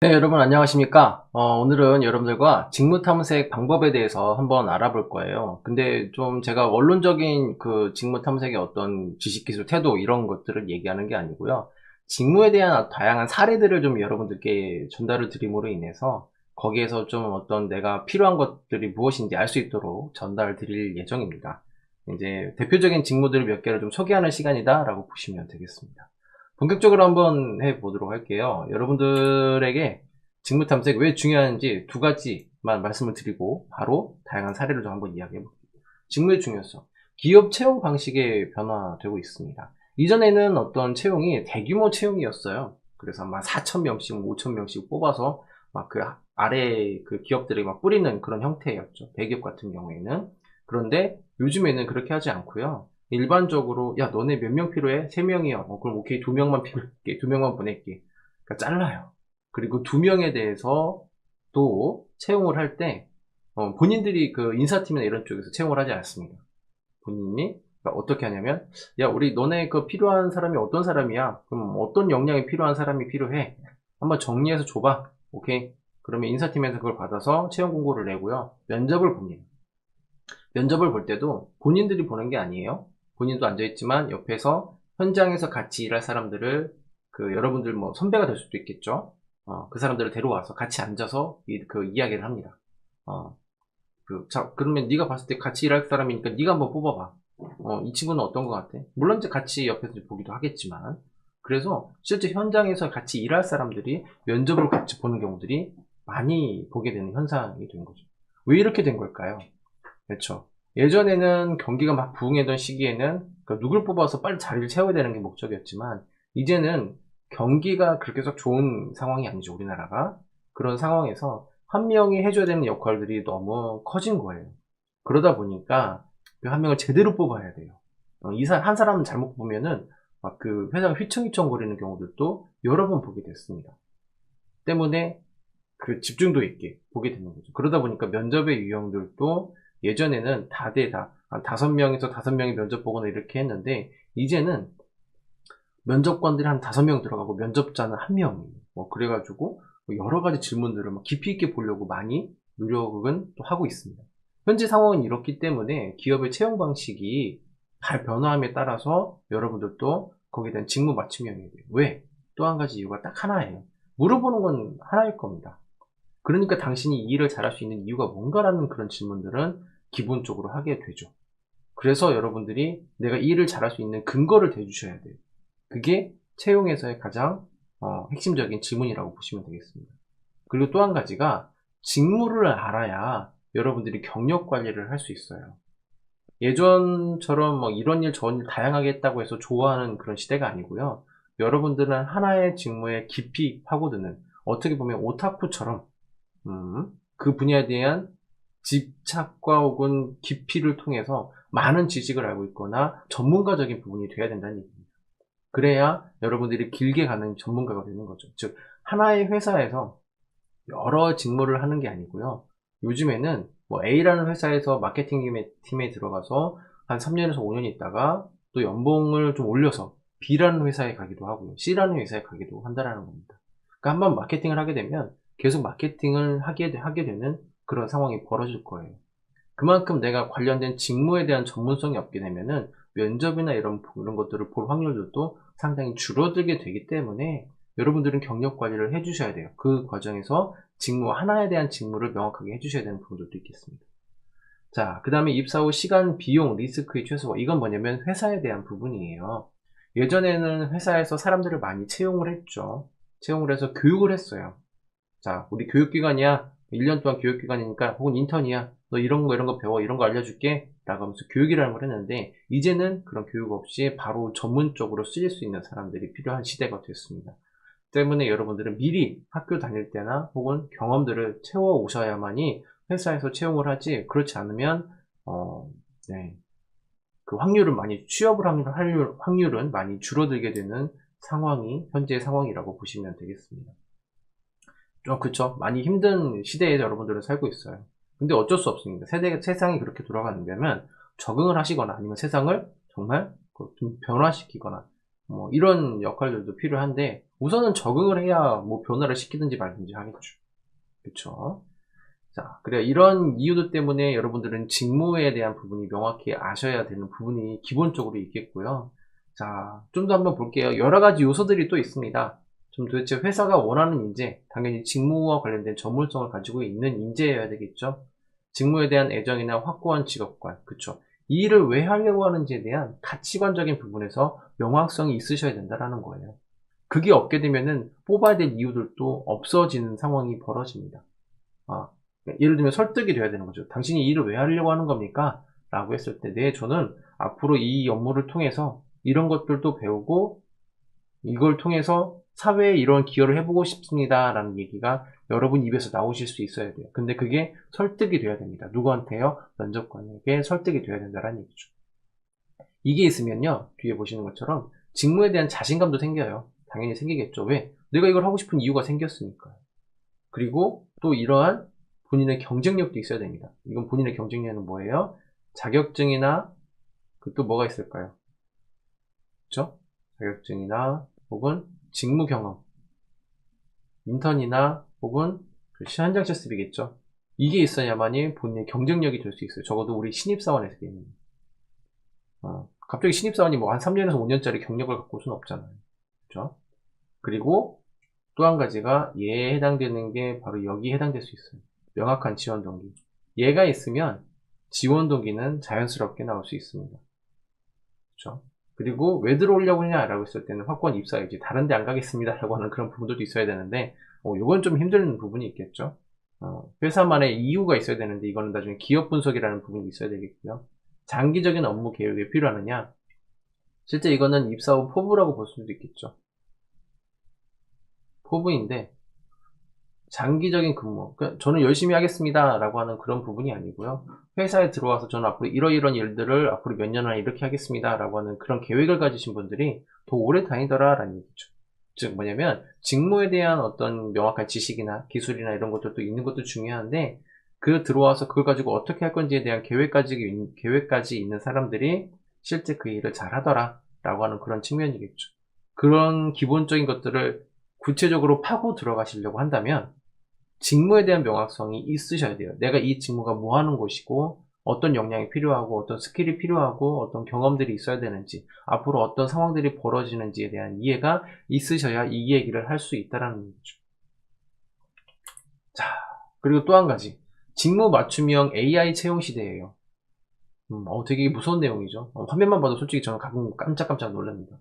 네, 여러분 안녕하십니까? 오늘은 여러분들과 직무 탐색 방법에 대해서 한번 알아볼 거예요. 근데 좀 제가 원론적인 그 직무 탐색의 어떤 지식, 기술, 태도 이런 것들을 얘기하는 게 아니고요. 직무에 대한 다양한 사례들을 좀 여러분들께 전달을 드림으로 인해서 거기에서 좀 어떤 내가 필요한 것들이 무엇인지 알 수 있도록 전달을 드릴 예정입니다. 이제 대표적인 직무들을 몇 개를 좀 소개하는 시간이다라고 보시면 되겠습니다. 본격적으로 한번 해보도록 할게요. 여러분들에게 직무 탐색 왜 중요한지 두 가지만 말씀을 드리고 바로 다양한 사례를 좀 한번 이야기해 볼게요. 직무의 중요성. 기업 채용 방식에 변화되고 있습니다. 이전에는 어떤 채용이 대규모 채용이었어요. 그래서 막 4,000명씩, 5,000명씩 뽑아서 막 그 아래 그 기업들이 막 뿌리는 그런 형태였죠. 대기업 같은 경우에는. 그런데 요즘에는 그렇게 하지 않고요. 일반적으로 야 너네 몇 명 필요해? 3명이요. 그럼 오케이 2명만 필요할게. 2명만 보낼게. 그러니까 잘라요. 그리고 2명에 대해서 또 채용을 할 때 본인들이 그 인사팀이나 이런 쪽에서 채용을 하지 않습니다. 본인이 그러니까 어떻게 하냐면 야 우리 너네 그 필요한 사람이 어떤 사람이야? 그럼 어떤 역량이 필요한 사람이 필요해? 한번 정리해서 줘봐. 오케이. 그러면 인사팀에서 그걸 받아서 채용 공고를 내고요. 면접을 봅니다. 면접을 볼 때도 본인들이 보는 게 아니에요. 본인도 앉아있지만 옆에서 현장에서 같이 일할 사람들을 그 여러분들 뭐 선배가 될 수도 있겠죠. 그 사람들을 데려와서 같이 앉아서 그 이야기를 합니다. 어, 자, 그러면 네가 봤을 때 같이 일할 사람이니까 네가 한번 뽑아봐. 이 친구는 어떤 것 같아? 물론 이제 같이 옆에서 보기도 하겠지만. 그래서 실제 현장에서 같이 일할 사람들이 면접을 같이 보는 경우들이 많이 보게 되는 현상이 된 거죠. 왜 이렇게 된 걸까요? 그렇죠. 예전에는 경기가 막 부흥하던 시기에는 누굴 뽑아서 빨리 자리를 채워야 되는 게 목적이었지만 이제는 경기가 그렇게 썩 좋은 상황이 아니죠, 우리나라가. 그런 상황에서 한 명이 해줘야 되는 역할들이 너무 커진 거예요. 그러다 보니까 그 한 명을 제대로 뽑아야 돼요. 한 사람은 잘못 보면은 막 그 회사가 휘청휘청거리는 경우들도 여러 번 보게 됐습니다. 때문에 그 집중도 있게 보게 되는 거죠. 그러다 보니까 면접의 유형들도 예전에는 다대다 한 5명에서 5명이 면접 보거나 이렇게 했는데 이제는 면접관들이 한 5명 들어가고 면접자는 1명이에요. 뭐 그래가지고 여러 가지 질문들을 막 깊이 있게 보려고 많이 노력은 또 하고 있습니다. 현재 상황은 이렇기 때문에 기업의 채용 방식이 잘 변화함에 따라서 여러분들도 거기에 대한 직무 맞춤이 해야 돼요. 왜? 또 한 가지 이유가 딱 하나예요. 물어보는 건 하나일 겁니다. 그러니까 당신이 이 일을 잘할 수 있는 이유가 뭔가라는 그런 질문들은 기본적으로 하게 되죠. 그래서 여러분들이 내가 이 일을 잘할 수 있는 근거를 대주셔야 돼요. 그게 채용에서의 가장 핵심적인 질문이라고 보시면 되겠습니다. 그리고 또 한 가지가 직무를 알아야 여러분들이 경력 관리를 할 수 있어요. 예전처럼 뭐 이런 일 저런 일 다양하게 했다고 해서 좋아하는 그런 시대가 아니고요. 여러분들은 하나의 직무에 깊이 파고드는 어떻게 보면 오타쿠처럼 그 분야에 대한 집착과 혹은 깊이를 통해서 많은 지식을 알고 있거나 전문가적인 부분이 돼야 된다는 얘기입니다. 그래야 여러분들이 길게 가는 전문가가 되는 거죠. 즉, 하나의 회사에서 여러 직무를 하는 게 아니고요. 요즘에는 뭐 A라는 회사에서 마케팅 팀에 들어가서 한 3년에서 5년 있다가 또 연봉을 좀 올려서 B라는 회사에 가기도 하고요. C라는 회사에 가기도 한다는 겁니다. 그러니까 한번 마케팅을 하게 되면 계속 마케팅을 하게 되는 그런 상황이 벌어질 거예요. 그만큼 내가 관련된 직무에 대한 전문성이 없게 되면은 면접이나 이런 것들을 볼 확률도 상당히 줄어들게 되기 때문에 여러분들은 경력 관리를 해주셔야 돼요. 그 과정에서 직무 하나에 대한 직무를 명확하게 해주셔야 되는 부분들도 있겠습니다. 자, 그 다음에 입사 후 시간, 비용, 리스크의 최소화. 이건 뭐냐면 회사에 대한 부분이에요. 예전에는 회사에서 사람들을 많이 채용을 했죠. 채용을 해서 교육을 했어요. 자, 우리 교육기관이야. 1년 동안 교육기관이니까, 혹은 인턴이야. 너 이런 거 배워. 이런 거 알려줄게. 라고 하면서 교육이라는 걸 했는데, 이제는 그런 교육 없이 바로 전문적으로 쓰일 수 있는 사람들이 필요한 시대가 됐습니다. 때문에 여러분들은 미리 학교 다닐 때나 혹은 경험들을 채워 오셔야만이 회사에서 채용을 하지, 그렇지 않으면, 네. 그 취업을 할 확률은 많이 줄어들게 되는 상황이, 현재의 상황이라고 보시면 되겠습니다. 그쵸. 많이 힘든 시대에 여러분들은 살고 있어요. 근데 어쩔 수 없습니다. 세상이 그렇게 돌아가는 데면 적응을 하시거나 아니면 세상을 정말 좀 변화시키거나 뭐 이런 역할들도 필요한데 우선은 적응을 해야 뭐 변화를 시키든지 말든지 하겠죠. 그쵸? 자, 그래 이런 이유들 때문에 여러분들은 직무에 대한 부분이 명확히 아셔야 되는 부분이 기본적으로 있겠고요. 자, 좀 더 한번 볼게요. 여러 가지 요소들이 또 있습니다. 좀 도대체 회사가 원하는 인재, 당연히 직무와 관련된 전문성을 가지고 있는 인재여야 되겠죠. 직무에 대한 애정이나 확고한 직업관, 그쵸. 이 일을 왜 하려고 하는지에 대한 가치관적인 부분에서 명확성이 있으셔야 된다는 거예요. 그게 없게 되면은 뽑아야 될 이유들도 없어지는 상황이 벌어집니다. 아, 예를 들면 설득이 돼야 되는 거죠. 당신이 이 일을 왜 하려고 하는 겁니까? 라고 했을 때, 네, 저는 앞으로 이 업무를 통해서 이런 것들도 배우고 이걸 통해서 사회에 이런 기여를 해보고 싶습니다. 라는 얘기가 여러분 입에서 나오실 수 있어야 돼요. 근데 그게 설득이 돼야 됩니다. 누구한테요? 면접관에게 설득이 돼야 된다는 얘기죠. 이게 있으면요, 뒤에 보시는 것처럼 직무에 대한 자신감도 생겨요. 당연히 생기겠죠. 왜? 내가 이걸 하고 싶은 이유가 생겼으니까요. 그리고 또 이러한 본인의 경쟁력도 있어야 됩니다. 이건 본인의 경쟁력은 뭐예요? 자격증이나 그 또 뭐가 있을까요? 그렇죠? 자격증이나 혹은 직무 경험, 인턴이나 혹은 그 현장 실습이겠죠. 이게 있어야만이 본인의 경쟁력이 될 수 있어요. 적어도 우리 신입사원에서 얘기는. 갑자기 신입사원이 뭐 한 3년에서 5년짜리 경력을 갖고 올 수는 없잖아요. 그렇죠? 그리고 또 한 가지가 얘에 해당되는 게 바로 여기에 해당될 수 있어요. 명확한 지원 동기. 얘가 있으면 지원 동기는 자연스럽게 나올 수 있습니다. 그렇죠? 그리고 왜 들어오려고 하냐라고 했을 때는 확고한 입사이지 다른 데 안 가겠습니다라고 하는 그런 부분들도 있어야 되는데 요건 좀 힘든 부분이 있겠죠. 회사만의 이유가 있어야 되는데 이거는 나중에 기업 분석이라는 부분이 있어야 되겠고요. 장기적인 업무 계획이 필요하느냐? 실제 이거는 입사 후 포부라고 볼 수도 있겠죠. 포부인데 장기적인 근무, 그러니까 저는 열심히 하겠습니다 라고 하는 그런 부분이 아니고요. 회사에 들어와서 저는 앞으로 이러이러한 일들을 앞으로 몇 년 안에 이렇게 하겠습니다 라고 하는 그런 계획을 가지신 분들이 더 오래 다니더라 라는 얘기죠. 즉 뭐냐면 직무에 대한 어떤 명확한 지식이나 기술이나 이런 것들도 있는 것도 중요한데 그 들어와서 그걸 가지고 어떻게 할 건지에 대한 계획까지 있는 사람들이 실제 그 일을 잘 하더라 라고 하는 그런 측면이겠죠. 그런 기본적인 것들을 구체적으로 파고 들어가시려고 한다면 직무에 대한 명확성이 있으셔야 돼요. 내가 이 직무가 뭐 하는 곳이고 어떤 역량이 필요하고 어떤 스킬이 필요하고 어떤 경험들이 있어야 되는지 앞으로 어떤 상황들이 벌어지는지에 대한 이해가 있으셔야 이 얘기를 할 수 있다는 거죠. 자, 그리고 또 한 가지 직무 맞춤형 AI 채용 시대예요. 되게 무서운 내용이죠. 화면만 봐도 솔직히 저는 가끔 깜짝깜짝 놀랍니다.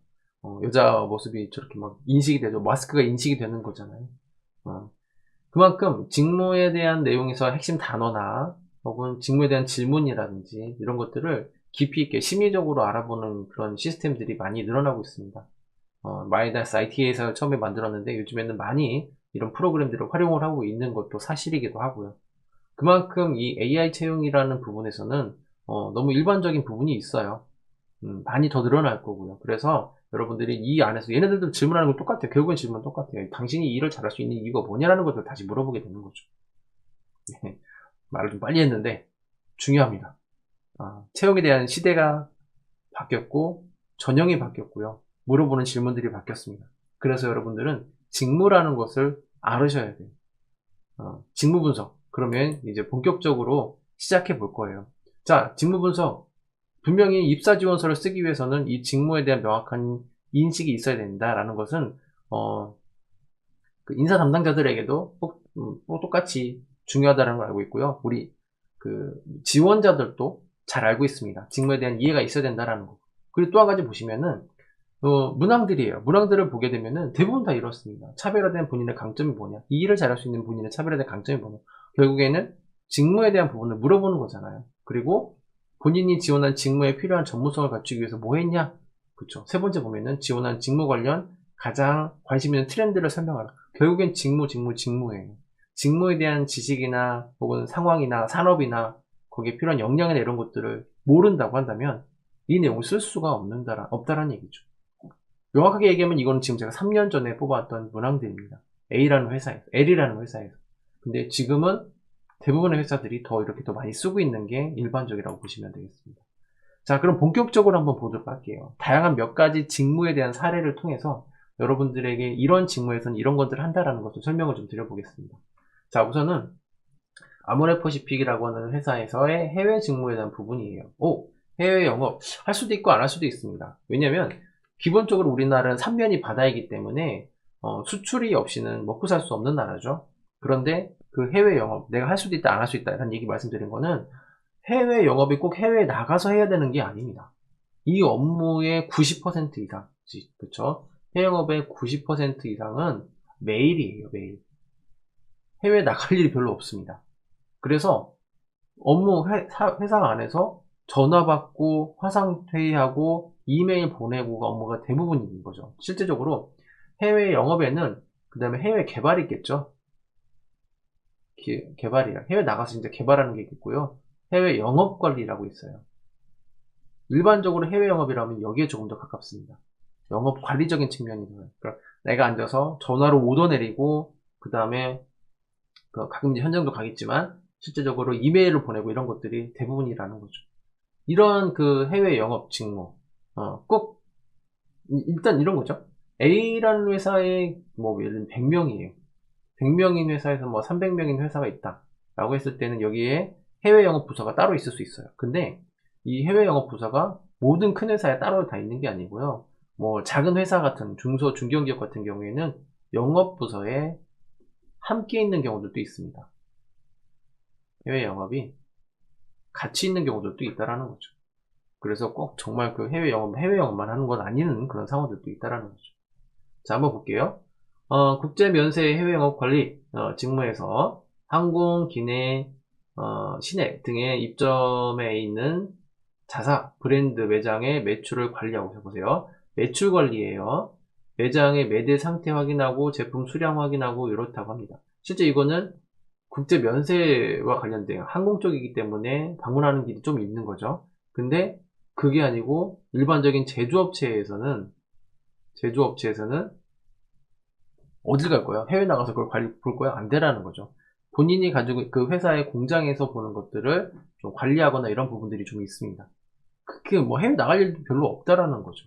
여자 모습이 저렇게 막 인식이 되죠. 마스크가 인식이 되는 거잖아요. 그만큼 직무에 대한 내용에서 핵심 단어나 혹은 직무에 대한 질문이라든지 이런 것들을 깊이 있게 심리적으로 알아보는 그런 시스템들이 많이 늘어나고 있습니다. 마이다스 IT에서 처음에 만들었는데 요즘에는 많이 이런 프로그램들을 활용을 하고 있는 것도 사실이기도 하고요. 그만큼 이 AI 채용이라는 부분에서는 너무 일반적인 부분이 있어요. 많이 더 늘어날 거고요. 그래서 여러분들이 이 안에서 얘네들도 질문하는 건 똑같아요. 결국엔 질문은 똑같아요. 당신이 이 일을 잘할 수 있는 이유가 뭐냐라는 것을 다시 물어보게 되는 거죠. 네, 말을 좀 빨리 했는데 중요합니다. 채용에 대한 시대가 바뀌었고 전형이 바뀌었고요. 물어보는 질문들이 바뀌었습니다. 그래서 여러분들은 직무라는 것을 알으셔야 돼요. 직무 분석. 그러면 이제 본격적으로 시작해 볼 거예요. 자, 직무 분석. 분명히 입사 지원서를 쓰기 위해서는 이 직무에 대한 명확한 인식이 있어야 된다라는 것은 그 인사 담당자들에게도 꼭 똑같이 중요하다는 걸 알고 있고요. 우리 그 지원자들도 잘 알고 있습니다. 직무에 대한 이해가 있어야 된다라는 거. 그리고 또 한 가지 보시면은 문항들이에요. 문항들을 보게 되면은 대부분 다 이렇습니다. 차별화된 본인의 강점이 뭐냐? 이 일을 잘할 수 있는 본인의 차별화된 강점이 뭐냐? 결국에는 직무에 대한 부분을 물어보는 거잖아요. 그리고 본인이 지원한 직무에 필요한 전문성을 갖추기 위해서 뭐 했냐? 그쵸. 세 번째 보면은 지원한 직무 관련 가장 관심 있는 트렌드를 설명하라. 결국엔 직무예요. 직무에 대한 지식이나 혹은 상황이나 산업이나 거기에 필요한 역량이나 이런 것들을 모른다고 한다면 이 내용을 쓸 수가 없다라는 얘기죠. 명확하게 얘기하면 이거는 지금 제가 3년 전에 뽑아왔던 문항들입니다. L이라는 회사에서. 근데 지금은 대부분의 회사들이 더 이렇게 더 많이 쓰고 있는 게 일반적이라고 보시면 되겠습니다. 자, 그럼 본격적으로 한번 보도록 할게요. 다양한 몇 가지 직무에 대한 사례를 통해서 여러분들에게 이런 직무에서는 이런 것들을 한다라는 것을 설명을 좀 드려보겠습니다. 자, 우선은 아모레퍼시픽이라고 하는 회사에서의 해외 직무에 대한 부분이에요. 해외 영업 할 수도 있고 안 할 수도 있습니다. 왜냐면 기본적으로 우리나라는 삼면이 바다이기 때문에 수출이 없이는 먹고 살 수 없는 나라죠. 그런데 그 해외 영업 내가 할 수도 있다 안 할 수 있다 이런 얘기 말씀드린 거는 해외 영업이 꼭 해외에 나가서 해야 되는 게 아닙니다. 이 업무의 90% 이상, 그쵸? 해외 영업의 90% 이상은 매일이에요, 매일. 해외에 나갈 일이 별로 없습니다. 그래서 업무 회사 안에서 전화 받고 화상회의하고 이메일 보내고가 업무가 대부분인 거죠. 실제적으로 해외 영업에는 그 다음에 해외 개발이 있겠죠. 개발이야. 해외 나가서 이제 개발하는 게 있고요. 해외 영업 관리라고 있어요. 일반적으로 해외 영업이라면 여기에 조금 더 가깝습니다. 영업 관리적인 측면이 있어요. 그러니까 내가 앉아서 전화로 오더 내리고 그 다음에 가끔 이제 현장도 가겠지만 실제적으로 이메일을 보내고 이런 것들이 대부분이라는 거죠. 이런 그 해외 영업 직무 꼭 일단 이런 거죠. A라는 회사에 뭐 예를 들면 100명이에요. 100명인 회사에서 뭐 300명인 회사가 있다 라고 했을 때는 여기에 해외 영업 부서가 따로 있을 수 있어요. 근데 이 해외 영업 부서가 모든 큰 회사에 따로 다 있는 게 아니고요. 뭐 작은 회사 같은 중소 중견기업 같은 경우에는 영업 부서에 함께 있는 경우들도 있습니다. 해외 영업이 같이 있는 경우들도 있다라는 거죠. 그래서 꼭 정말 그 해외 영업만 하는 건 아닌 그런 상황들도 있다라는 거죠. 자, 한번 볼게요. 국제 면세 해외 영업 관리 직무에서 항공, 기내, 시내 등의 입점에 있는 자사, 브랜드 매장의 매출을 관리하고 해보세요. 매출 관리예요. 매장의 매대 상태 확인하고 제품 수량 확인하고 이렇다고 합니다. 실제 이거는 국제 면세와 관련된 항공 쪽이기 때문에 방문하는 길이 좀 있는 거죠. 근데 그게 아니고 일반적인 제조업체에서는 어딜 갈 거야? 해외 나가서 그걸 볼 거야? 안 되라는 거죠. 본인이 가지고 그 회사의 공장에서 보는 것들을 좀 관리하거나 이런 부분들이 좀 있습니다. 그게 뭐 해외 나갈 일도 별로 없다라는 거죠.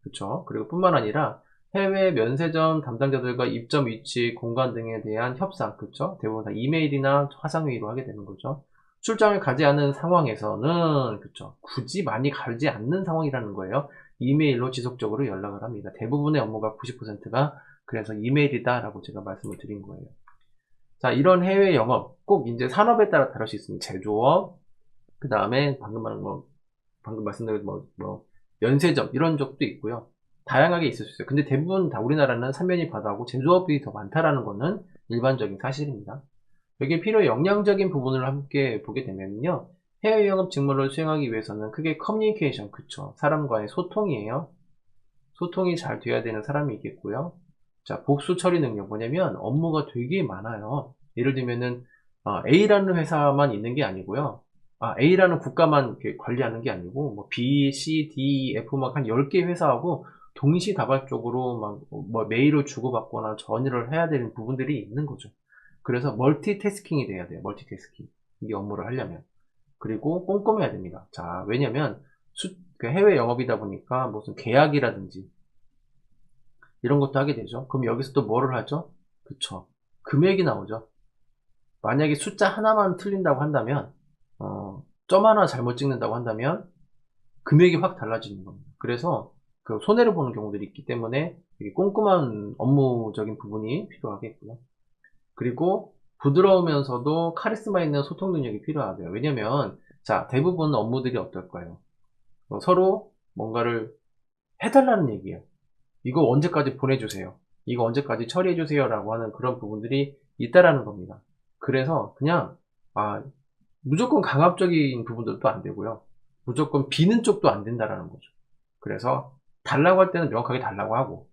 그렇죠? 그리고 뿐만 아니라 해외 면세점 담당자들과 입점 위치, 공간 등에 대한 협상, 그렇죠? 대부분 다 이메일이나 화상회의로 하게 되는 거죠. 출장을 가지 않은 상황에서는, 그렇죠? 굳이 많이 가지 않는 상황이라는 거예요. 이메일로 지속적으로 연락을 합니다. 대부분의 업무가 90%가 그래서 이메일이다라고 제가 말씀을 드린 거예요. 자, 이런 해외 영업 꼭 이제 산업에 따라 다를 수 있습니다. 제조업, 그 다음에 방금 말씀드린 면세점 이런 적도 있고요. 다양하게 있을 수 있어요. 근데 대부분 다 우리나라는 삼면이 바다고 제조업이 더 많다라는 거는 일반적인 사실입니다. 여기 필요 역량적인 부분을 함께 보게 되면요. 해외 영업 직무를 수행하기 위해서는 크게 커뮤니케이션, 그쵸. 사람과의 소통이에요. 소통이 잘 돼야 되는 사람이 있겠고요. 자, 복수 처리 능력 뭐냐면 업무가 되게 많아요. 예를 들면은 A라는 회사만 있는 게 아니고요. A라는 국가만 이렇게 관리하는 게 아니고 뭐 B, C, D, F 막 한 10개 회사하고 동시다발적으로 뭐 메일을 주고받거나 전의를 해야 되는 부분들이 있는 거죠. 그래서 멀티태스킹이 돼야 돼요. 멀티태스킹. 이 업무를 하려면. 그리고 꼼꼼해야 됩니다. 자, 왜냐면 그 해외 영업이다 보니까 무슨 계약이라든지 이런 것도 하게 되죠. 그럼 여기서 또 뭐를 하죠? 그쵸. 금액이 나오죠. 만약에 숫자 하나만 틀린다고 한다면, 점 하나 잘못 찍는다고 한다면, 금액이 확 달라지는 겁니다. 그래서 그 손해를 보는 경우들이 있기 때문에 되게 꼼꼼한 업무적인 부분이 필요하겠고요. 그리고 부드러우면서도 카리스마 있는 소통 능력이 필요하고요. 왜냐면, 자, 대부분 업무들이 어떨까요? 서로 뭔가를 해달라는 얘기예요. 이거 언제까지 보내주세요. 이거 언제까지 처리해주세요. 라고 하는 그런 부분들이 있다라는 겁니다. 그래서 그냥, 무조건 강압적인 부분들도 안 되고요. 무조건 비는 쪽도 안 된다라는 거죠. 그래서 달라고 할 때는 명확하게 달라고 하고,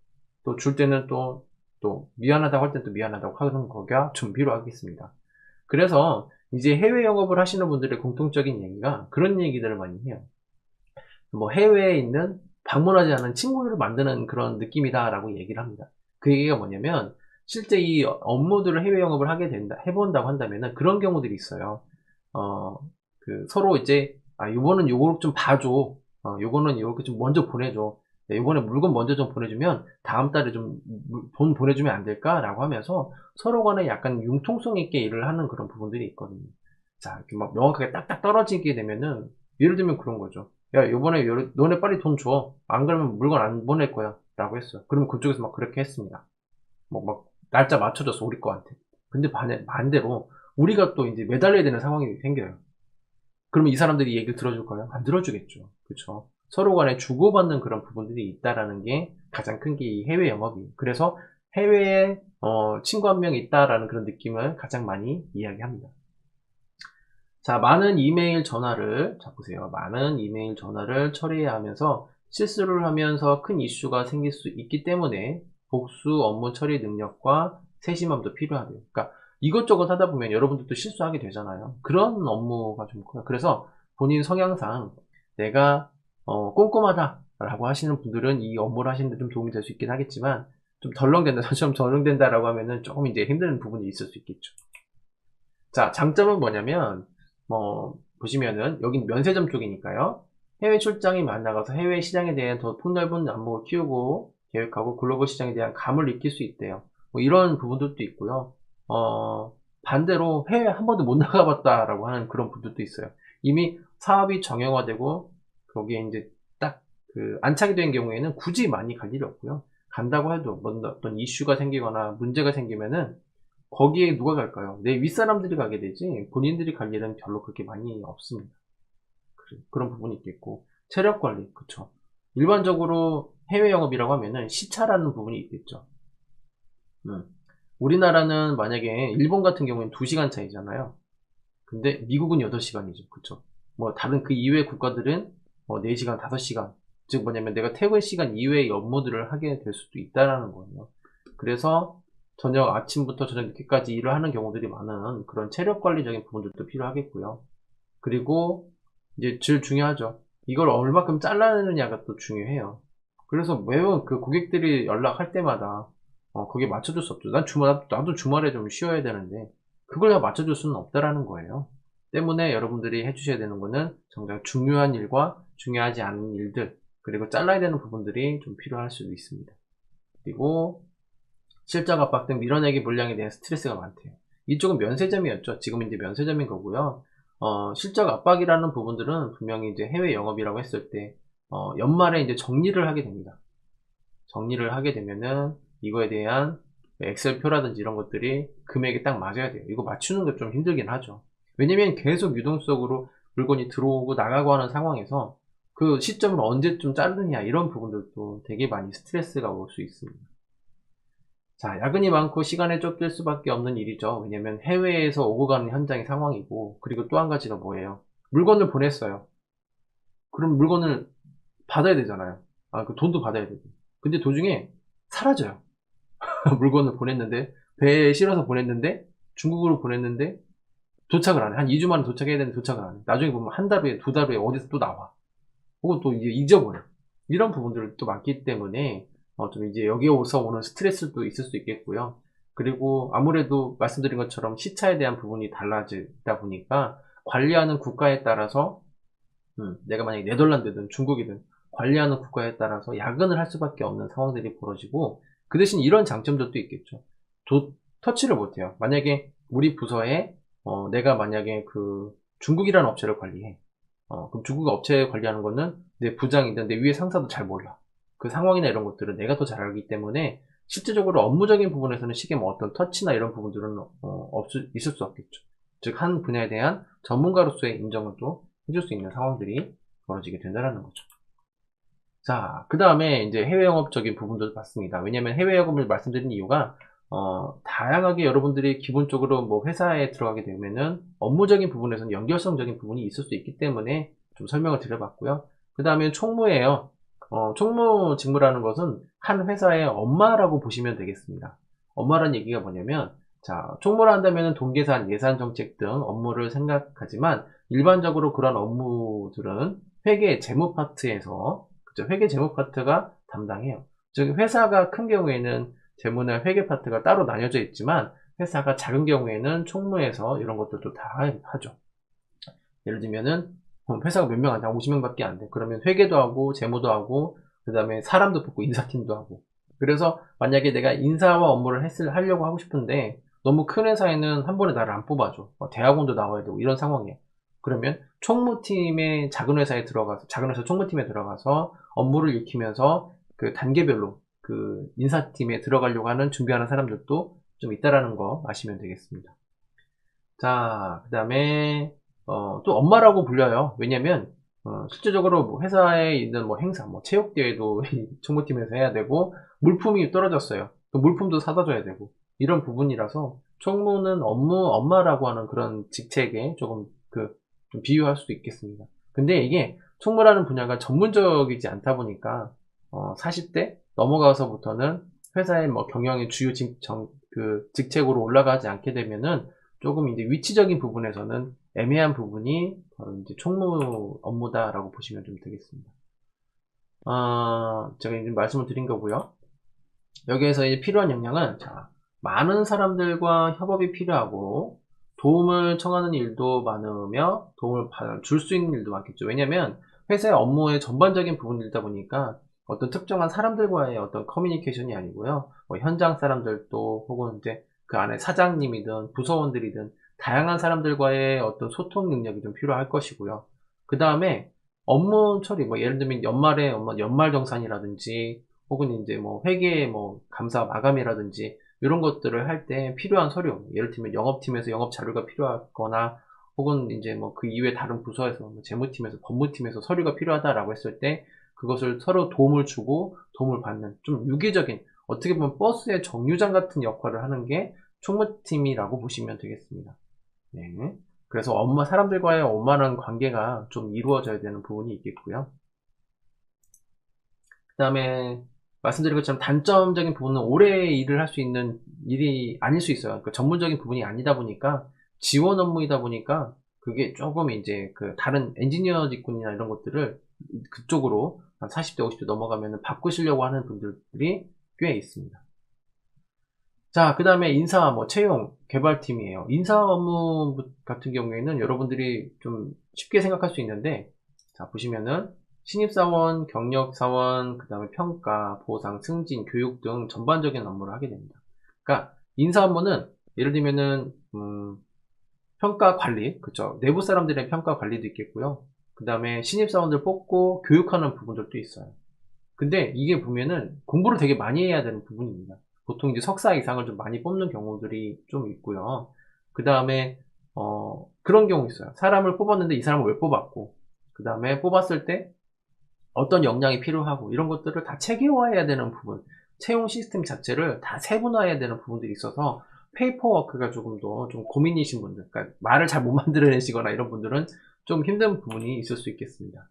또 줄 때는 또 미안하다고 할 때는 또 미안하다고 하는 거가 좀 필요하겠습니다. 그래서 이제 해외 영업을 하시는 분들의 공통적인 얘기가 그런 얘기들을 많이 해요. 뭐 해외에 있는 방문하지 않은 친구를 만드는 그런 느낌이다라고 얘기를 합니다. 그 얘기가 뭐냐면 실제 이 업무들을 해외 영업을 해본다고 한다면은 그런 경우들이 있어요. 서로 이제 요거는 요거 좀 봐줘. 요거는 이렇게 좀 먼저 보내줘. 요번에 물건 먼저 좀 보내주면 다음 달에 좀 돈 보내주면 안 될까? 라고 하면서 서로 간에 약간 융통성 있게 일을 하는 그런 부분들이 있거든요. 자, 이렇게 막 명확하게 딱딱 떨어지게 되면은, 예를 들면 그런 거죠. 야, 요번에 너네 빨리 돈 줘. 안 그러면 물건 안 보낼 거야. 라고 했어요. 그러면 그쪽에서 막 그렇게 했습니다. 막 날짜 맞춰줬어, 우리 거한테. 근데 반대로 우리가 또 이제 매달려야 되는 상황이 생겨요. 그러면 이 사람들이 얘기를 들어줄까요? 안 들어주겠죠. 그렇죠. 서로 간에 주고받는 그런 부분들이 있다라는 게 가장 큰 게 이 해외 영업이에요. 그래서 해외에 친구 한 명 있다라는 그런 느낌을 가장 많이 이야기합니다. 자, 많은 이메일 전화를, 자, 보세요. 많은 이메일 전화를 처리해야 하면서 실수를 하면서 큰 이슈가 생길 수 있기 때문에 복수 업무 처리 능력과 세심함도 필요하대요. 그러니까 이것저것 하다 보면 여러분들도 실수하게 되잖아요. 그런 업무가 좀 커요. 그래서 본인 성향상 내가 꼼꼼하다라고 하시는 분들은 이 업무를 하시는 데 좀 도움이 될 수 있긴 하겠지만 좀 덜렁댄다, 저처럼 덜렁댄다라고 하면은 조금 이제 힘든 부분이 있을 수 있겠죠. 자, 장점은 뭐냐면, 보시면은, 여긴 면세점 쪽이니까요. 해외 출장이 많아가서 해외 시장에 대한 더 폭넓은 안목을 키우고, 계획하고 글로벌 시장에 대한 감을 익힐 수 있대요. 뭐 이런 부분들도 있고요. 반대로 해외 한 번도 못 나가봤다라고 하는 그런 분들도 있어요. 이미 사업이 정형화되고, 거기에 이제 딱 안착이 된 경우에는 굳이 많이 갈 일이 없고요. 간다고 해도 어떤 이슈가 생기거나 문제가 생기면은 거기에 누가 갈까요? 내 윗사람들이 가게 되지 본인들이 갈 일은 별로 그렇게 많이 없습니다. 그런 부분이 있겠고 체력 관리, 그쵸. 일반적으로 해외 영업이라고 하면은 시차라는 부분이 있겠죠. 음. 우리나라는 만약에 일본 같은 경우에는 2시간 차이잖아요. 근데 미국은 8시간이죠. 그쵸. 뭐 다른 그 이외의 국가들은 4시간, 5시간. 즉 뭐냐면 내가 퇴근 시간 이외의 업무들을 하게 될 수도 있다라는 거예요. 그래서 아침부터 저녁 늦게까지 일을 하는 경우들이 많은 그런 체력 관리적인 부분들도 필요하겠고요. 그리고 이제 제일 중요하죠. 이걸 얼마큼 잘라내느냐가 또 중요해요. 그래서 매번 그 고객들이 연락할 때마다 거기에 맞춰줄 수 없죠. 나도 주말에 좀 쉬어야 되는데 그걸 다 맞춰줄 수는 없다라는 거예요. 때문에 여러분들이 해주셔야 되는 거는 정작 중요한 일과 중요하지 않은 일들, 그리고 잘라야 되는 부분들이 좀 필요할 수도 있습니다. 그리고 실적 압박 등 밀어내기 물량에 대한 스트레스가 많대요. 이쪽은 면세점이었죠. 지금 이제 면세점인 거고요. 실적 압박이라는 부분들은 분명히 이제 해외 영업이라고 했을 때, 연말에 이제 정리를 하게 됩니다. 정리를 하게 되면은 이거에 대한 엑셀표라든지 이런 것들이 금액에 딱 맞아야 돼요. 이거 맞추는 게 좀 힘들긴 하죠. 왜냐면 계속 유동성으로 물건이 들어오고 나가고 하는 상황에서 그 시점을 언제쯤 자르느냐 이런 부분들도 되게 많이 스트레스가 올 수 있습니다. 자, 야근이 많고 시간에 쫓길 수밖에 없는 일이죠. 왜냐면 해외에서 오고 가는 현장의 상황이고, 그리고 또 한 가지가 뭐예요? 물건을 보냈어요. 그럼 물건을 받아야 되잖아요. 그 돈도 받아야 되고. 근데 도중에 사라져요. 물건을 보냈는데, 배에 실어서 보냈는데, 중국으로 보냈는데, 도착을 안 해. 한 2주 만에 도착해야 되는데 도착을 안 해. 나중에 보면 한 달 후에, 2달 후에 어디서 또 나와. 혹은 또 이제 잊어버려. 이런 부분들이 또 많기 때문에 좀 이제 여기에서 오는 스트레스도 있을 수 있겠고요. 그리고 아무래도 말씀드린 것처럼 시차에 대한 부분이 달라지다 보니까 관리하는 국가에 따라서 내가 만약에 네덜란드든 중국이든 관리하는 국가에 따라서 야근을 할 수밖에 없는 상황들이 벌어지고 그 대신 이런 장점들도 있겠죠. 터치를 못해요. 만약에 우리 부서에 내가 만약에 그 중국이라는 업체를 관리해. 그럼 중국 업체 관리하는 거는 내 부장이든 내 위에 상사도 잘 몰라. 그 상황이나 이런 것들은 내가 더 잘 알기 때문에 실질적으로 업무적인 부분에서는 시계 뭐 어떤 터치나 이런 부분들은 있을 수 없겠죠. 즉, 한 분야에 대한 전문가로서의 인정을 또 해줄 수 있는 상황들이 벌어지게 된다는 거죠. 자, 그 다음에 이제 해외 영업적인 부분도 봤습니다. 왜냐면 해외 영업을 말씀드린 이유가 다양하게 여러분들이 기본적으로 뭐 회사에 들어가게 되면은 업무적인 부분에서는 연결성적인 부분이 있을 수 있기 때문에 좀 설명을 드려봤고요. 그 다음에 총무예요. 총무 직무라는 것은 한 회사의 엄마라고 보시면 되겠습니다. 엄마란 얘기가 뭐냐면, 자, 총무를 한다면 돈계산, 예산 정책 등 업무를 생각하지만 일반적으로 그런 업무들은 회계 재무 파트에서, 그죠? 회계 재무 파트가 담당해요. 즉, 회사가 큰 경우에는 재무나 회계 파트가 따로 나뉘어져 있지만 회사가 작은 경우에는 총무에서 이런 것들도 다 하죠. 예를 들면은 회사가 몇 명 안 돼, 50명밖에 안 돼. 그러면 회계도 하고, 재무도 하고, 그 다음에 사람도 뽑고, 인사팀도 하고. 그래서 만약에 내가 인사와 업무를 하려고 하고 싶은데, 너무 큰 회사에는 한 번에 나를 안 뽑아줘. 대학원도 나와야 되고, 이런 상황이야. 그러면 총무팀의 작은 회사에 들어가서, 작은 회사 총무팀에 들어가서 업무를 익히면서 그 단계별로 그 인사팀에 들어가려고 하는 준비하는 사람들도 좀 있다라는 거 아시면 되겠습니다. 자, 그 다음에 또 엄마라고 불려요. 왜냐면 실제적으로 뭐 회사에 있는 뭐 행사, 뭐 체육대회도 총무팀에서 해야 되고 물품이 떨어졌어요. 그 물품도 사다 줘야 되고 이런 부분이라서 총무는 엄마라고 하는 그런 직책에 조금 좀 비유할 수도 있겠습니다. 근데 이게 총무라는 분야가 전문적이지 않다 보니까 40대 넘어가서부터는 회사의 뭐 경영의 주요 직책으로 올라가지 않게 되면은 조금 이제 위치적인 부분에서는 애매한 부분이 바로 이제 총무 업무다라고 보시면 좀 되겠습니다. 제가 이제 말씀을 드린 거고요. 여기에서 이제 필요한 역량은 자, 많은 사람들과 협업이 필요하고 도움을 청하는 일도 많으며 도움을 줄 수 있는 일도 많겠죠. 왜냐면 회사의 업무의 전반적인 부분이다 보니까 어떤 특정한 사람들과의 어떤 커뮤니케이션이 아니고요. 뭐 현장 사람들도 혹은 이제 그 안에 사장님이든 부서원들이든 다양한 사람들과의 어떤 소통 능력이 좀 필요할 것이고요. 그 다음에 업무 처리, 뭐 예를 들면 연말정산이라든지 혹은 이제 뭐 회계 뭐 감사 마감이라든지 이런 것들을 할 때 필요한 서류, 예를 들면 영업팀에서 영업 자료가 필요하거나 혹은 이제 뭐 그 이외 다른 부서에서 뭐 재무팀에서 법무팀에서 서류가 필요하다라고 했을 때 그것을 서로 도움을 주고 도움을 받는 좀 유기적인 어떻게 보면 버스의 정류장 같은 역할을 하는 게 총무팀이라고 보시면 되겠습니다. 네. 그래서 사람들과의 원만한 관계가 좀 이루어져야 되는 부분이 있겠고요. 그 다음에 말씀드린 것처럼 단점적인 부분은 오래 일을 할 수 있는 일이 아닐 수 있어요. 그러니까 전문적인 부분이 아니다 보니까 지원 업무이다 보니까 그게 조금 이제 그 다른 엔지니어 직군이나 이런 것들을 그쪽으로 한 40대, 50대 넘어가면 바꾸시려고 하는 분들이 꽤 있습니다. 자, 그 다음에 인사, 뭐, 채용, 개발팀이에요. 인사 업무 같은 경우에는 여러분들이 좀 쉽게 생각할 수 있는데, 자, 보시면은, 신입사원, 경력사원, 그 다음에 평가, 보상, 승진, 교육 등 전반적인 업무를 하게 됩니다. 그러니까, 인사 업무는, 예를 들면은, 평가 관리, 그쵸. 내부 사람들의 평가 관리도 있겠고요. 그 다음에 신입사원들 뽑고 교육하는 부분들도 있어요. 근데 이게 보면은 공부를 되게 많이 해야 되는 부분입니다. 보통 이제 석사 이상을 좀 많이 뽑는 경우들이 좀 있고요. 그 다음에 그런 경우 있어요. 사람을 뽑았는데 이 사람을 왜 뽑았고, 그 다음에 뽑았을 때 어떤 역량이 필요하고 이런 것들을 다 체계화해야 되는 부분, 채용 시스템 자체를 다 세분화해야 되는 부분들이 있어서 페이퍼워크가 조금 더 좀 고민이신 분들, 그러니까 말을 잘 못 만들어내시거나 이런 분들은 좀 힘든 부분이 있을 수 있겠습니다.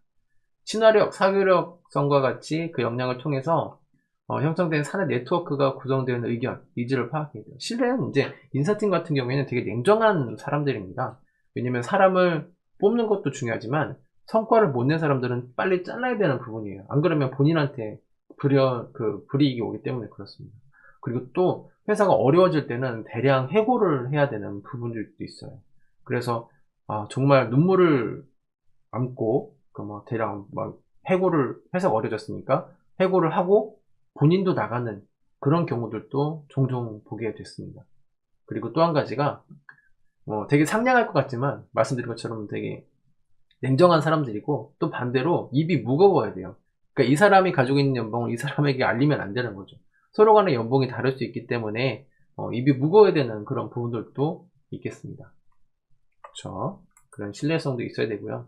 친화력, 사교력성과 같이 그 역량을 통해서 형성된 사내 네트워크가 구성되는 의견, 니즈를 파악해야 돼요. 실은 이제 인사팀 같은 경우에는 되게 냉정한 사람들입니다. 왜냐면 사람을 뽑는 것도 중요하지만 성과를 못 낸 사람들은 빨리 잘라야 되는 부분이에요. 안 그러면 본인한테 불이익이 오기 때문에 그렇습니다. 그리고 또 회사가 어려워질 때는 대량 해고를 해야 되는 부분들도 있어요. 그래서 정말 눈물을 안고 뭐 대량 막 회사가 어려졌으니까 해고를 하고 본인도 나가는 그런 경우들도 종종 보게 됐습니다. 그리고 또 한 가지가 되게 상냥할 것 같지만 말씀드린 것처럼 되게 냉정한 사람들이고 또 반대로 입이 무거워야 돼요. 그러니까 이 사람이 가지고 있는 연봉을 이 사람에게 알리면 안 되는 거죠. 서로 간의 연봉이 다를 수 있기 때문에 입이 무거워야 되는 그런 부분들도 있겠습니다. 그렇죠? 그런 신뢰성도 있어야 되고요.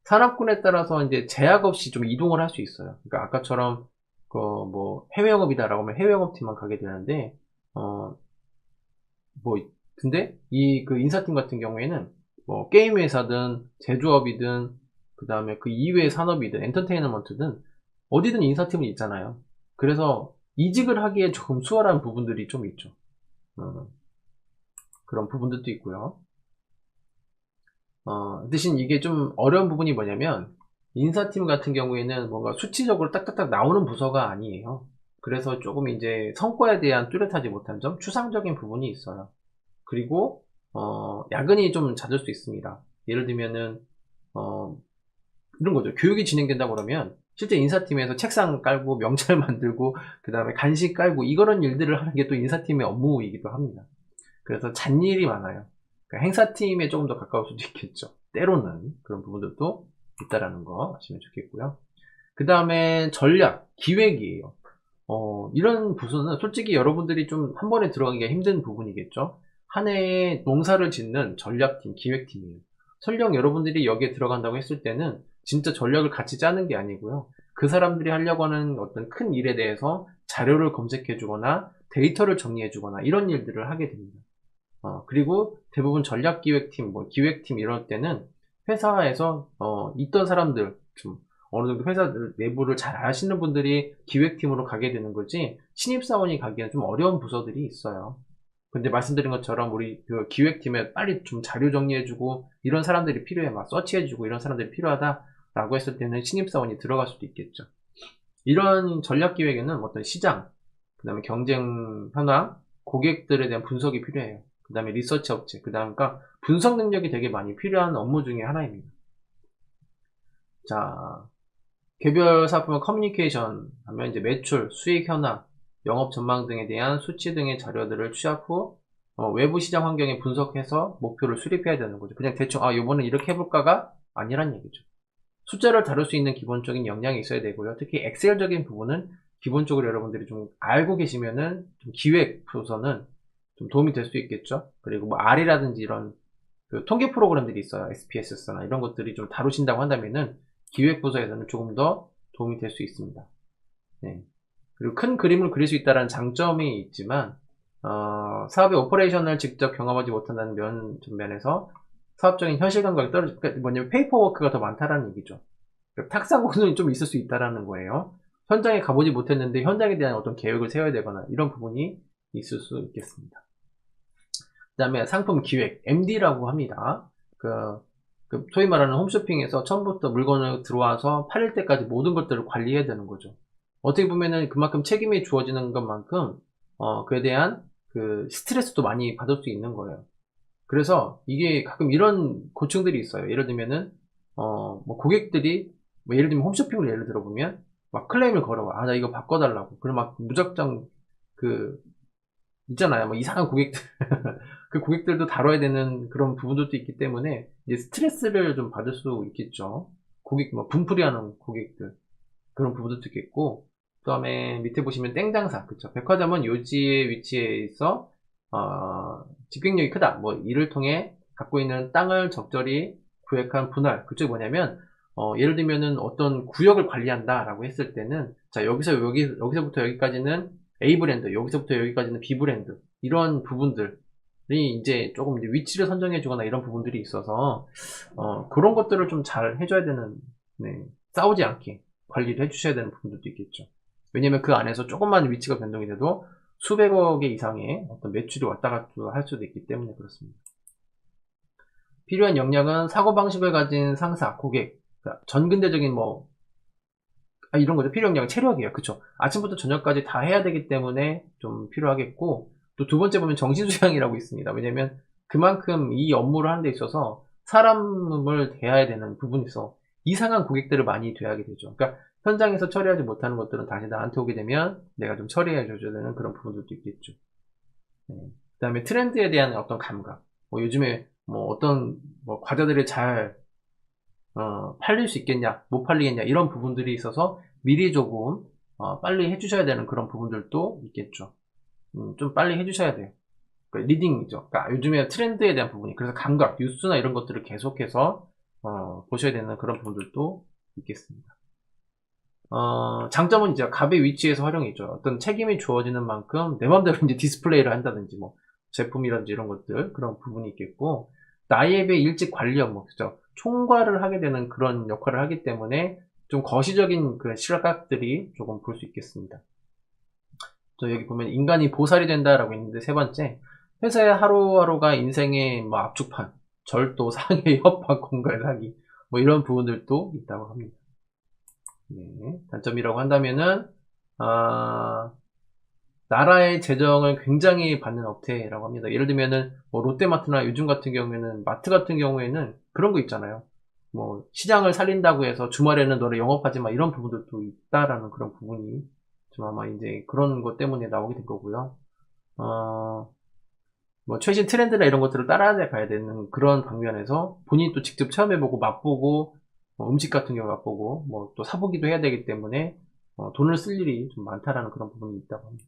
산업군에 따라서 이제 제약 없이 좀 이동을 할 수 있어요. 그러니까 아까처럼 뭐 해외 영업이다라고 하면 해외 영업팀만 가게 되는데 뭐 근데 이 그 인사팀 같은 경우에는 뭐 게임 회사든 제조업이든 그 다음에 그 이외의 산업이든 엔터테인먼트든 어디든 인사팀은 있잖아요. 그래서 이직을 하기에 조금 수월한 부분들이 좀 있죠. 그런 부분들도 있고요. 대신 이게 좀 어려운 부분이 뭐냐면 인사팀 같은 경우에는 뭔가 수치적으로 딱딱딱 나오는 부서가 아니에요. 그래서 조금 이제 성과에 대한 뚜렷하지 못한 점, 추상적인 부분이 있어요. 그리고 야근이 좀 잦을 수 있습니다. 예를 들면은 그런 거죠. 교육이 진행된다고 그러면 실제 인사팀에서 책상 깔고 명찰 만들고 그 다음에 간식 깔고 이런 일들을 하는 게 또 인사팀의 업무이기도 합니다. 그래서 잔일이 많아요. 그러니까 행사팀에 조금 더 가까울 수도 있겠죠. 때로는 그런 부분들도 있다라는 거 아시면 좋겠고요. 그 다음에 전략, 기획이에요. 이런 부서는 솔직히 여러분들이 좀 한 번에 들어가기가 힘든 부분이겠죠. 한 해에 농사를 짓는 전략팀, 기획팀이에요. 설령 여러분들이 여기에 들어간다고 했을 때는 진짜 전략을 같이 짜는 게 아니고요. 그 사람들이 하려고 하는 어떤 큰 일에 대해서 자료를 검색해 주거나 데이터를 정리해 주거나 이런 일들을 하게 됩니다. 그리고 대부분 전략기획팀, 뭐 기획팀 이럴 때는 회사에서 있던 사람들, 좀 어느 정도 회사 내부를 잘 아시는 분들이 기획팀으로 가게 되는 거지 신입사원이 가기에는 좀 어려운 부서들이 있어요. 근데 말씀드린 것처럼 우리 그 기획팀에 빨리 좀 자료 정리해주고 이런 사람들이 필요해, 막 서치해주고 이런 사람들이 필요하다라고 했을 때는 신입사원이 들어갈 수도 있겠죠. 이런 전략기획에는 어떤 시장, 그 다음에 경쟁 현황, 고객들에 대한 분석이 필요해요. 그 다음에 리서치 업체, 그 다음, 그러니까 분석 능력이 되게 많이 필요한 업무 중에 하나입니다. 자, 개별 사업부문 커뮤니케이션 하면 이제 매출, 수익 현황, 영업 전망 등에 대한 수치 등의 자료들을 취합 후 외부 시장 환경에 분석해서 목표를 수립해야 되는 거죠. 그냥 대충 요번에 이렇게 해볼까가 아니란 얘기죠. 숫자를 다룰 수 있는 기본적인 역량이 있어야 되고요. 특히 엑셀적인 부분은 기본적으로 여러분들이 좀 알고 계시면은 좀 기획 부서는 좀 도움이 될 수 있겠죠. 그리고 뭐 R이라든지 이런 그 통계 프로그램들이 있어요. SPSS나 이런 것들이 좀 다루신다고 한다면은 기획 부서에서는 조금 더 도움이 될 수 있습니다. 네. 그리고 큰 그림을 그릴 수 있다는 장점이 있지만 사업의 오퍼레이션을 직접 경험하지 못한다는 면에서 사업적인 현실 감각이 떨어지, 그러니까 뭐냐면 페이퍼워크가 더 많다라는 얘기죠. 그러니까 탁상 고증이 좀 있을 수 있다라는 거예요. 현장에 가보지 못했는데 현장에 대한 어떤 계획을 세워야 되거나 이런 부분이 있을 수 있겠습니다. 그 다음에 상품 기획, MD라고 합니다. 소위 말하는 홈쇼핑에서 처음부터 물건을 들어와서 팔릴 때까지 모든 것들을 관리해야 되는 거죠. 어떻게 보면은 그만큼 책임이 주어지는 것만큼, 그에 대한 그 스트레스도 많이 받을 수 있는 거예요. 그래서 이게 가끔 이런 고충들이 있어요. 예를 들면은, 뭐 고객들이, 뭐 예를 들면 홈쇼핑을 예를 들어보면, 막 클레임을 걸어와. 나 이거 바꿔달라고. 그럼 막 무작정, 있잖아요. 뭐 이상한 고객들. 그 고객들도 다뤄야 되는 그런 부분들도 있기 때문에, 이제 스트레스를 좀 받을 수 있겠죠. 뭐 분풀이 하는 고객들. 그런 부분도 있겠고, 그 다음에 밑에 보시면 땡장사, 그쵸. 백화점은 요지의 위치에 있어, 집행력이 크다. 뭐, 이를 통해 갖고 있는 땅을 적절히 구획한 분할. 그쪽이 뭐냐면, 예를 들면은 어떤 구역을 관리한다라고 했을 때는, 자, 여기서부터 여기까지는 A 브랜드, 여기서부터 여기까지는 B 브랜드. 이런 부분들이 이제 조금 이제 위치를 선정해주거나 이런 부분들이 있어서, 그런 것들을 좀 잘 해줘야 되는, 네, 싸우지 않게. 관리를 해주셔야 되는 부분들도 있겠죠. 왜냐면 그 안에서 조금만 위치가 변동이 돼도 수백억의 이상의 어떤 매출이 왔다 갔다 할 수도 있기 때문에 그렇습니다. 필요한 역량은 사고방식을 가진 상사, 고객, 그러니까 전근대적인 뭐, 이런 거죠. 필요 역량은 체력이에요. 그쵸. 아침부터 저녁까지 다 해야 되기 때문에 좀 필요하겠고, 또 두 번째 보면 정신수양이라고 있습니다. 왜냐면 그만큼 이 업무를 하는 데 있어서 사람을 대해야 되는 부분이 있어. 이상한 고객들을 많이 대하게 되죠. 그러니까 현장에서 처리하지 못하는 것들은 다시 나한테 오게 되면 내가 좀 처리해 줘야 되는 그런 부분들도 있겠죠. 네. 그 다음에 트렌드에 대한 어떤 감각. 뭐 요즘에 뭐 어떤 뭐 과자들이 잘 팔릴 수 있겠냐, 못 팔리겠냐 이런 부분들이 있어서 미리 조금 빨리 해주셔야 되는 그런 부분들도 있겠죠. 좀 빨리 해주셔야 돼요. 그러니까 리딩이죠. 그러니까 요즘에 트렌드에 대한 부분이, 그래서 감각, 뉴스나 이런 것들을 계속해서 보셔야 되는 그런 부분들도 있겠습니다. 장점은 이제 갑의 위치에서 활용이죠. 어떤 책임이 주어지는 만큼 내 마음대로 이제 디스플레이를 한다든지 뭐 제품이라든지 이런 것들 그런 부분이 있겠고, 나이에 비해 일찍 관리 업무, 그죠? 총괄을 하게 되는 그런 역할을 하기 때문에 좀 거시적인 그 시각들이 조금 볼 수 있겠습니다. 또 여기 보면 인간이 보살이 된다라고 있는데 세 번째, 회사의 하루하루가 인생의 뭐 압축판, 절도, 상해, 협박, 공갈, 사기 뭐 이런 부분들도 있다고 합니다. 네, 단점이라고 한다면은 나라의 재정을 굉장히 받는 업체라고 합니다. 예를 들면은 뭐 롯데마트나 요즘 같은 경우에는 마트 같은 경우에는 그런 거 있잖아요. 뭐 시장을 살린다고 해서 주말에는 너네 영업하지 마 이런 부분들도 있다라는 그런 부분이 좀 아마 이제 그런 것 때문에 나오게 된 거고요. 뭐 최신 트렌드나 이런 것들을 따라가야 되는 그런 방면에서 본인이 또 직접 체험해보고 맛보고 뭐 음식 같은 경우 맛보고 뭐 또 사보기도 해야 되기 때문에 돈을 쓸 일이 좀 많다라는 그런 부분이 있다고 합니다.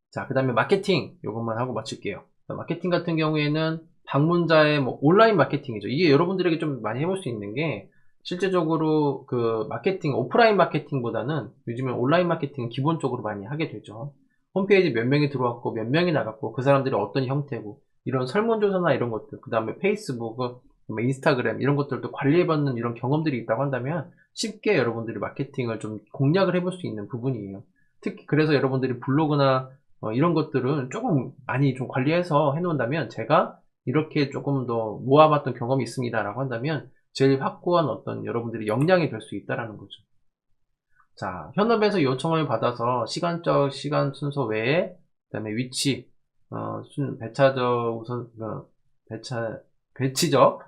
자, 그 다음에 마케팅 요것만 하고 마칠게요. 마케팅 같은 경우에는 방문자의 뭐 온라인 마케팅이죠. 이게 여러분들에게 좀 많이 해볼 수 있는 게 실제적으로 그 마케팅 오프라인 마케팅보다는 요즘에 온라인 마케팅은 기본적으로 많이 하게 되죠. 홈페이지 몇 명이 들어왔고 몇 명이 나갔고 그 사람들이 어떤 형태고 이런 설문조사나 이런 것들 그 다음에 페이스북 뭐 인스타그램 이런 것들도 관리해받는 이런 경험들이 있다고 한다면 쉽게 여러분들이 마케팅을 좀 공략을 해볼 수 있는 부분이에요. 특히 그래서 여러분들이 블로그나 이런 것들은 조금 많이 좀 관리해서 해놓는다면 제가 이렇게 조금 더 모아봤던 경험이 있습니다라고 한다면 제일 확고한 어떤 여러분들이 역량이 될 수 있다라는 거죠. 자, 현업에서 요청을 받아서 시간적 시간 순서 외에 그다음에 위치, 배차적 우선 배치적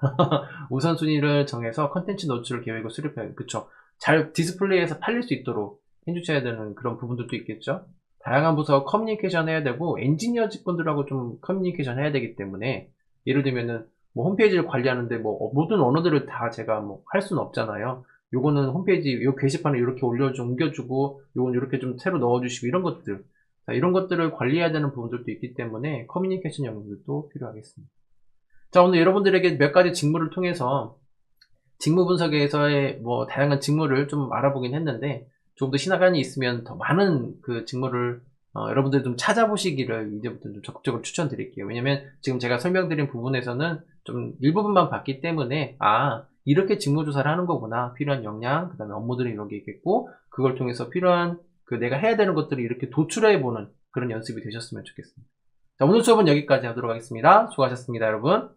우선순위를 정해서 컨텐츠 노출 계획을 수립해요. 그쵸? 잘 디스플레이해서 팔릴 수 있도록 해주셔야 되는 그런 부분들도 있겠죠. 다양한 부서 커뮤니케이션 해야 되고 엔지니어 직분들하고 좀 커뮤니케이션 해야 되기 때문에 예를 들면은 뭐 홈페이지를 관리하는데 뭐 모든 언어들을 다 제가 뭐 할 수는 없잖아요. 요거는 홈페이지 요 게시판에 이렇게 옮겨주고 요건 이렇게 좀 새로 넣어주시고 이런 것들 자, 이런 것들을 관리해야 되는 부분들도 있기 때문에 커뮤니케이션 영역들도 필요하겠습니다. 자, 오늘 여러분들에게 몇 가지 직무를 통해서 직무 분석에서의 뭐 다양한 직무를 좀 알아보긴 했는데 조금 더 시간이 있으면 더 많은 그 직무를 여러분들 좀 찾아보시기를 이제부터 좀 적극적으로 추천드릴게요. 왜냐면 지금 제가 설명드린 부분에서는 좀 일부분만 봤기 때문에 이렇게 직무 조사를 하는 거구나. 필요한 역량, 그 다음에 업무들이 이런 게 있겠고 그걸 통해서 필요한 그 내가 해야 되는 것들을 이렇게 도출해보는 그런 연습이 되셨으면 좋겠습니다. 자, 오늘 수업은 여기까지 하도록 하겠습니다. 수고하셨습니다, 여러분.